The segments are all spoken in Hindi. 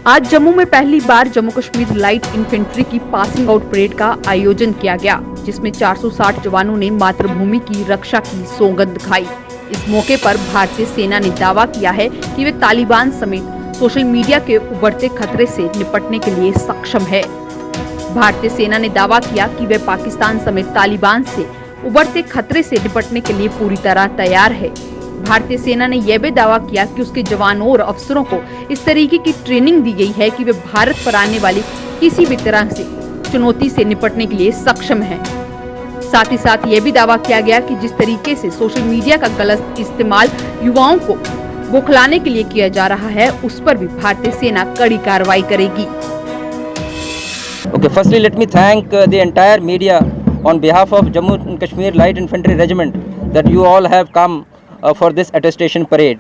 आज जम्मू में पहली बार जम्मू कश्मीर लाइट इन्फेंट्री की पासिंग आउट परेड का आयोजन किया गया, जिसमें 460 जवानों ने मातृभूमि की रक्षा की सौगंध दिखाई। इस मौके पर भारतीय सेना ने दावा किया है कि वे तालिबान समेत सोशल मीडिया के उभरते खतरे से निपटने के लिए सक्षम है। भारतीय सेना ने दावा किया कि वे पाकिस्तान समेत तालिबान से उभरते खतरे से निपटने के लिए पूरी तरह तैयार है। भारतीय सेना ने यह भी दावा किया कि उसके जवानों और अफसरों को इस तरीके की ट्रेनिंग दी गई है कि वे भारत पर आने वाली किसी भी तरह से चुनौती से निपटने के लिए सक्षम हैं। साथ ही साथ यह भी दावा किया गया कि जिस तरीके से सोशल मीडिया का गलत इस्तेमाल युवाओं को बौखलाने के लिए किया जा रहा है, उस पर भी भारतीय सेना कड़ी कार्रवाई करेगी। Okay, firstly let me thank the entire media on behalf of Jammu and Kashmir Light Infantry Regiment that you all have come for this attestation parade.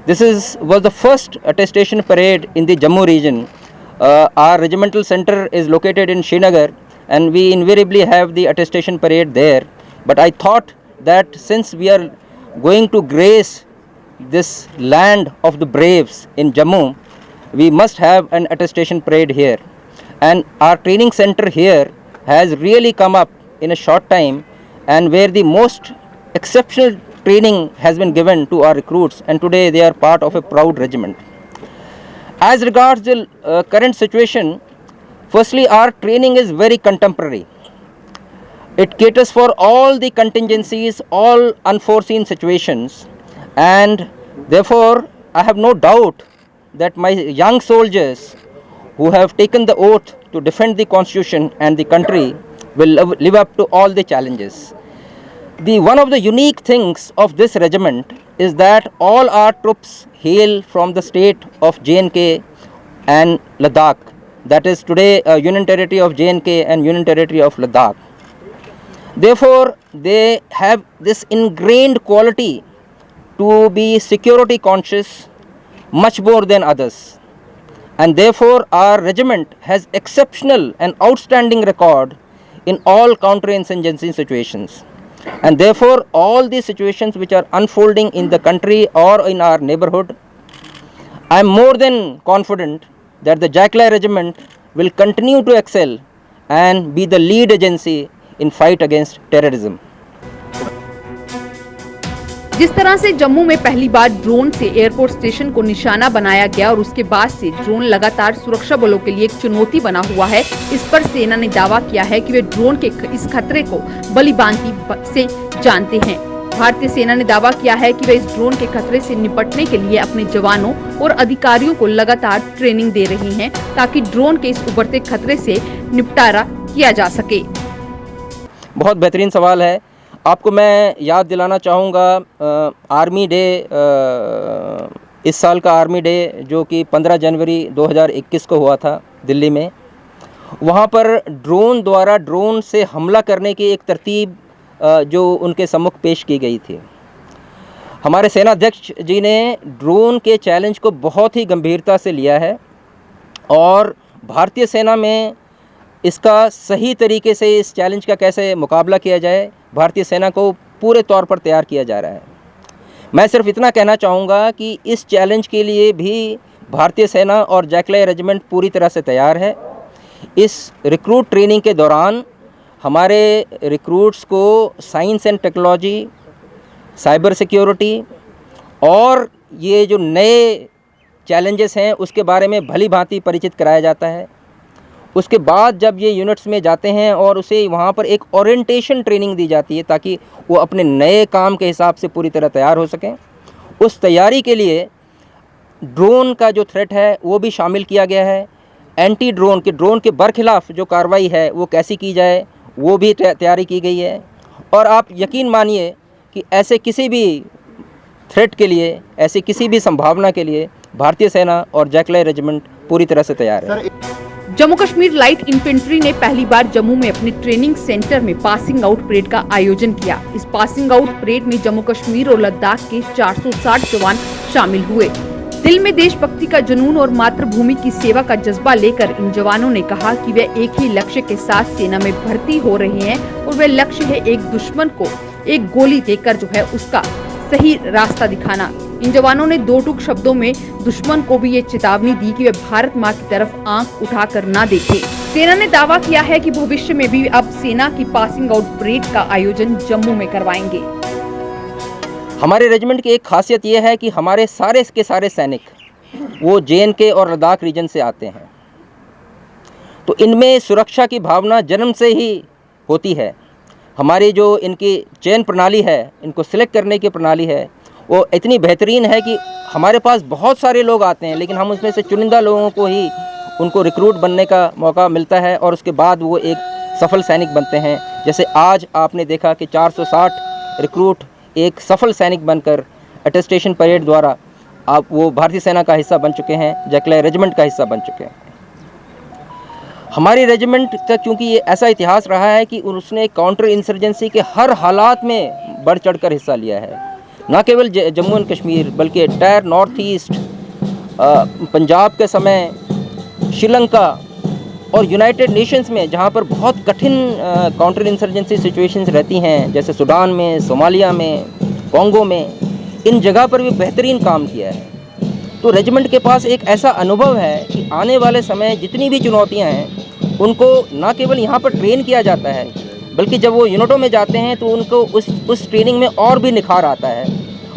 This was the first attestation parade in the Jammu region. Our regimental center is located in Srinagar and we invariably have the attestation parade there. But I thought that since we are going to grace this land of the braves in Jammu, we must have an attestation parade here. And our training center here has really come up in a short time, and where the most exceptional training has been given to our recruits, and today they are part of a proud regiment. As regards the current situation, firstly our training is very contemporary. It caters for all the contingencies, all unforeseen situations, and therefore I have no doubt that my young soldiers who have taken the oath to defend the constitution and the country will live up to all the challenges. One of the unique things of this regiment is that all our troops hail from the state of J&K and Ladakh. That is today a Union Territory of J&K and Union Territory of Ladakh. Therefore, they have this ingrained quality to be security conscious much more than others. And therefore our regiment has exceptional and outstanding record in all counterinsurgency situations. And therefore all the situations which are unfolding in the country or in our neighborhood, I am more than confident that the Jacklai regiment will continue to excel and be the lead agency in fight against terrorism. जिस तरह से जम्मू में पहली बार ड्रोन से एयरपोर्ट स्टेशन को निशाना बनाया गया और उसके बाद से ड्रोन लगातार सुरक्षा बलों के लिए एक चुनौती बना हुआ है, इस पर सेना ने दावा किया है कि वे ड्रोन के इस खतरे को भलीभांति से जानते हैं। भारतीय सेना ने दावा किया है कि वे इस ड्रोन के खतरे से निपटने के लिए अपने जवानों और अधिकारियों को लगातार ट्रेनिंग दे रही है, ताकि ड्रोन के इस उभरते खतरे से निपटारा किया जा सके। बहुत बेहतरीन सवाल है। आपको मैं याद दिलाना चाहूँगा आर्मी डे, इस साल का आर्मी डे जो कि 15 जनवरी 2021 को हुआ था दिल्ली में। वहाँ पर ड्रोन द्वारा ड्रोन से हमला करने की एक तरतीब जो उनके सम्मुख पेश की गई थी। हमारे सेनाध्यक्ष जी ने ड्रोन के चैलेंज को बहुत ही गंभीरता से लिया है और भारतीय सेना में इसका सही तरीके से इस चैलेंज का कैसे मुकाबला किया जाए, भारतीय सेना को पूरे तौर पर तैयार किया जा रहा है। मैं सिर्फ इतना कहना चाहूँगा कि इस चैलेंज के लिए भी भारतीय सेना और जैकलाई रेजिमेंट पूरी तरह से तैयार है। इस रिक्रूट ट्रेनिंग के दौरान हमारे रिक्रूट्स को science and technology, cyber security और ये जो नए चैलेंजेस हैं उसके बारे में भली भांति परिचित कराया जाता है। उसके बाद जब ये यूनिट्स में जाते हैं और उसे वहाँ पर एक ओरिएंटेशन ट्रेनिंग दी जाती है ताकि वो अपने नए काम के हिसाब से पूरी तरह तैयार हो सकें। उस तैयारी के लिए ड्रोन का जो थ्रेट है वो भी शामिल किया गया है। एंटी ड्रोन के बरखिलाफ़ जो कार्रवाई है वो कैसी की जाए वो भी तैयारी की गई है। और आप यकीन मानिए कि ऐसे किसी भी थ्रेट के लिए, ऐसी किसी भी संभावना के लिए भारतीय सेना और जैकलाई रेजिमेंट पूरी तरह से तैयार है। जम्मू कश्मीर लाइट इन्फेंट्री ने पहली बार जम्मू में अपने ट्रेनिंग सेंटर में पासिंग आउट परेड का आयोजन किया। इस पासिंग आउट परेड में जम्मू कश्मीर और लद्दाख के 460 जवान शामिल हुए। दिल में देशभक्ति का जुनून और मातृभूमि की सेवा का जज्बा लेकर इन जवानों ने कहा कि वे एक ही लक्ष्य के साथ सेना में भर्ती हो रहे हैं और वे लक्ष्य है एक दुश्मन को एक गोली देकर जो है उसका सही रास्ता दिखाना। इन जवानों ने दो टूक शब्दों में दुश्मन को भी ये चेतावनी दी कि वे भारत मां की तरफ आंख उठाकर ना देखें। सेना ने दावा किया है कि भविष्य में भी अब सेना की पासिंग आउट परेड का आयोजन जम्मू में करवाएंगे। हमारे रेजिमेंट की एक खासियत यह है कि हमारे सारे के सारे सैनिक वो JNK और लद्दाख रीजन से आते हैं, तो इनमें सुरक्षा की भावना जन्म से ही होती है। हमारी जो इनकी चयन प्रणाली है, इनको सिलेक्ट करने की प्रणाली है, वो इतनी बेहतरीन है कि हमारे पास बहुत सारे लोग आते हैं, लेकिन हम उसमें से चुनिंदा लोगों को ही उनको रिक्रूट बनने का मौका मिलता है और उसके बाद वो एक सफल सैनिक बनते हैं। जैसे आज आपने देखा कि 460 रिक्रूट एक सफल सैनिक बनकर अटेस्टेशन परेड द्वारा आप वो भारतीय सेना का हिस्सा बन चुके हैं, जैकलाई रेजिमेंट का हिस्सा बन चुके हैं। हमारी रेजिमेंट का क्योंकि ये ऐसा इतिहास रहा है कि उसने काउंटर इंसर्जेंसी के हर हालात में बढ़ चढ़कर हिस्सा लिया है, न केवल जम्मू एंड कश्मीर बल्कि एंटायर नॉर्थ ईस्ट, पंजाब के समय, श्रीलंका और यूनाइटेड नेशंस में जहाँ पर बहुत कठिन काउंटर इंसर्जेंसी सिचुएशंस रहती हैं, जैसे सूडान में, सोमालिया में, कॉन्गो में, इन जगह पर भी बेहतरीन काम किया है। तो रेजिमेंट के पास एक ऐसा अनुभव है कि आने वाले समय जितनी भी चुनौतियां हैं उनको न केवल यहाँ पर ट्रेन किया जाता है, बल्कि जब वो यूनिटों में जाते हैं तो उनको उस ट्रेनिंग में और भी निखार आता है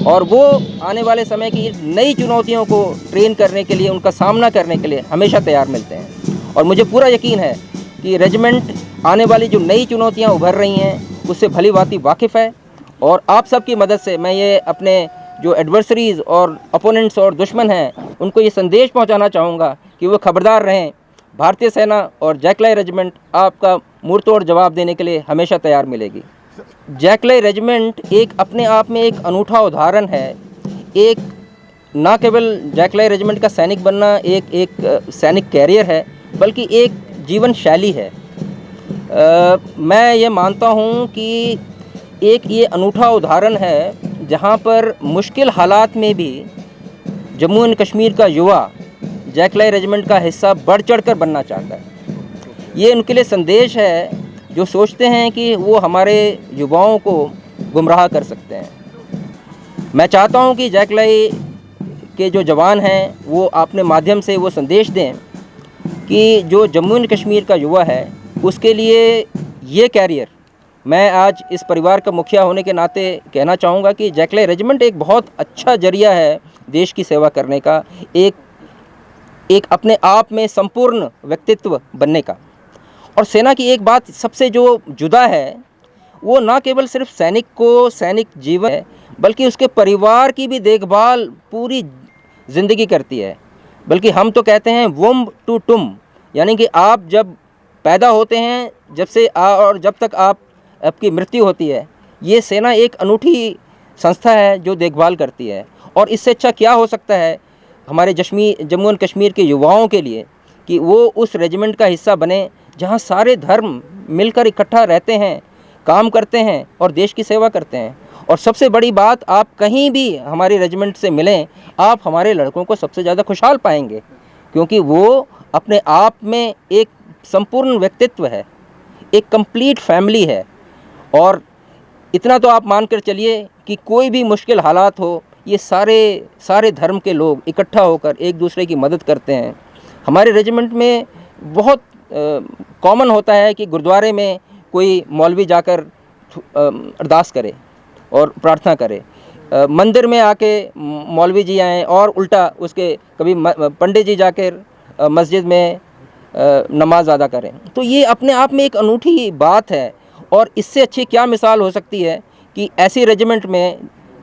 और वो आने वाले समय की नई चुनौतियों को ट्रेन करने के लिए, उनका सामना करने के लिए हमेशा तैयार मिलते हैं। और मुझे पूरा यकीन है कि रेजिमेंट आने वाली जो नई चुनौतियाँ उभर रही हैं उससे भली भांति वाकिफ़ है और आप सबकी मदद से मैं ये अपने जो एडवर्सरीज़ और अपोनेंट्स और दुश्मन हैं उनको ये संदेश पहुंचाना चाहूँगा कि वो खबरदार रहें। भारतीय सेना और जैकलाई रेजिमेंट आपका मुंहतोड़ जवाब देने के लिए हमेशा तैयार मिलेगी। जैकलाई रेजिमेंट एक अपने आप में एक अनूठा उदाहरण है। एक ना केवल जैकलाई रेजिमेंट का सैनिक बनना एक सैनिक कैरियर है, बल्कि एक जीवन शैली है। मैं ये मानता हूँ कि एक ये अनूठा उदाहरण है जहाँ पर मुश्किल हालात में भी जम्मू एंड कश्मीर का युवा जैकलाई रेजिमेंट का हिस्सा बढ़ चढ़कर बनना चाहता है। ये उनके लिए संदेश है जो सोचते हैं कि वो हमारे युवाओं को गुमराह कर सकते हैं। मैं चाहता हूँ कि जैकलाई के जो जवान हैं वो अपने माध्यम से वो संदेश दें कि जो जम्मू एंड कश्मीर का युवा है उसके लिए ये कैरियर, मैं आज इस परिवार का मुखिया होने के नाते कहना चाहूँगा कि जैकलाई रेजिमेंट एक बहुत अच्छा जरिया है देश की सेवा करने का, एक अपने आप में संपूर्ण व्यक्तित्व बनने का। और सेना की एक बात सबसे जो जुदा है वो ना केवल सिर्फ सैनिक को सैनिक जीवन है, बल्कि उसके परिवार की भी देखभाल पूरी ज़िंदगी करती है। बल्कि हम तो कहते हैं वुम्ब टू टुम, यानी कि आप जब पैदा होते हैं जब से और जब तक आपकी मृत्यु होती है, ये सेना एक अनूठी संस्था है जो देखभाल करती है। और इससे अच्छा क्या हो सकता है हमारे जम्मू एंड कश्मीर के युवाओं के लिए कि वो उस रेजिमेंट का हिस्सा बने जहां सारे धर्म मिलकर इकट्ठा रहते हैं, काम करते हैं और देश की सेवा करते हैं। और सबसे बड़ी बात, आप कहीं भी हमारे रेजिमेंट से मिलें, आप हमारे लड़कों को सबसे ज़्यादा खुशहाल पाएंगे, क्योंकि वो अपने आप में एक संपूर्ण व्यक्तित्व है, एक कंप्लीट फैमिली है। और इतना तो आप मानकर चलिए कि कोई भी मुश्किल हालात हो, ये सारे धर्म के लोग इकट्ठा होकर एक दूसरे की मदद करते हैं। हमारे रेजिमेंट में बहुत कॉमन होता है कि गुरुद्वारे में कोई मौलवी जाकर अरदास करे और प्रार्थना करे, मंदिर में आके मौलवी जी आएँ और उल्टा उसके कभी पंडित जी जाकर मस्जिद में नमाज अदा करें। तो ये अपने आप में एक अनूठी बात है। और इससे अच्छी क्या मिसाल हो सकती है कि ऐसी रेजिमेंट में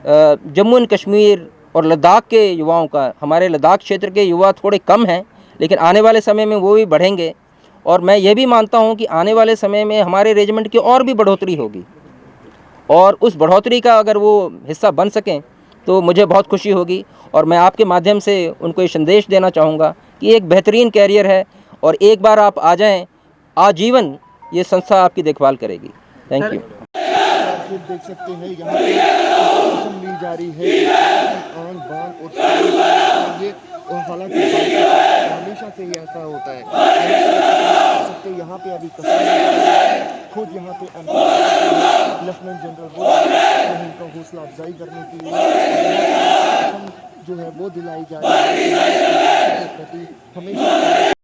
जम्मू एंड कश्मीर और लद्दाख के युवाओं का, हमारे लद्दाख क्षेत्र के युवा थोड़े कम हैं, लेकिन आने वाले समय में वो भी बढ़ेंगे। और मैं ये भी मानता हूँ कि आने वाले समय में हमारे रेजिमेंट की और भी बढ़ोतरी होगी, और उस बढ़ोतरी का अगर वो हिस्सा बन सकें तो मुझे बहुत खुशी होगी। और मैं आपके माध्यम से उनको ये संदेश देना चाहूँगा कि एक बेहतरीन कैरियर है और एक बार आप आ जाएं, आजीवन ये संस्था आपकी देखभाल करेगी। Thank you. आप देख सकते हैं यहाँ पे कसम ली जा रही है आन बान और हालांकि हमेशा से ही ऐसा होता है। देख सकते यहाँ पे अभी कसम खुद यहाँ पे लेफ्टिनेंट जनरल वो उनका हौसला अफजाई करने के लिए कसम जो है वो दिलाई जा रही है कि प्रति हमेशा